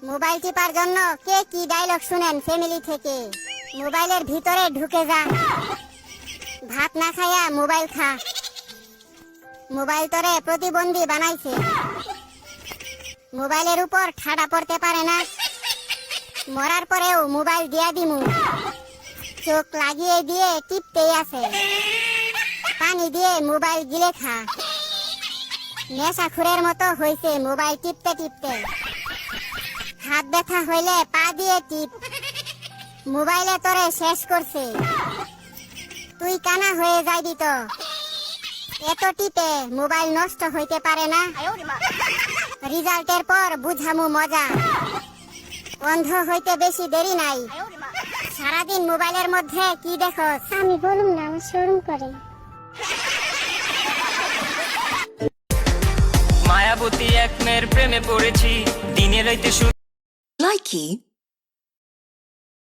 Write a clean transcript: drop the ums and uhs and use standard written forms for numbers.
Mobile tipper জন্য কে কি dialogue শুনেন ফ্যামিলি থেকে? মোবাইলের ভিতরে ঢুকে যা, ভাত না খাইয়া মোবাইল খা। মোবাইল তোরে প্রতিবন্ধী বানাইছে, মোবাইলের উপর ঠাডা পড়তে পারে না। মরার পরেও মোবাইল দিয়া দিমু, চোখ লাগিয়ে দিয়ে টিপতেই আছে। পানি দিয়ে মোবাইল গিলে খা। নেশাখুরের মতো হইছে মোবাইল টিপতে টিপতে। হাত ব্যথা হইলে পা দিয়ে টিপ, মোবাইলে তোরে শেষ করছে। তুই কানা হয়ে যাইবি তো, এত টিপে মোবাইল নষ্ট হইতে পারে না। রেজাল্টের পর বুঝামু মজা, অন্ধ হইতে বেশি দেরি নাই। সারাদিন মোবাইলের মধ্যে কি দেখো? আমি বলুম না, আমার শরম করে। মায়াবতী এক মেয়ের প্রেমে পড়েছি, দিনে রাইতে Likey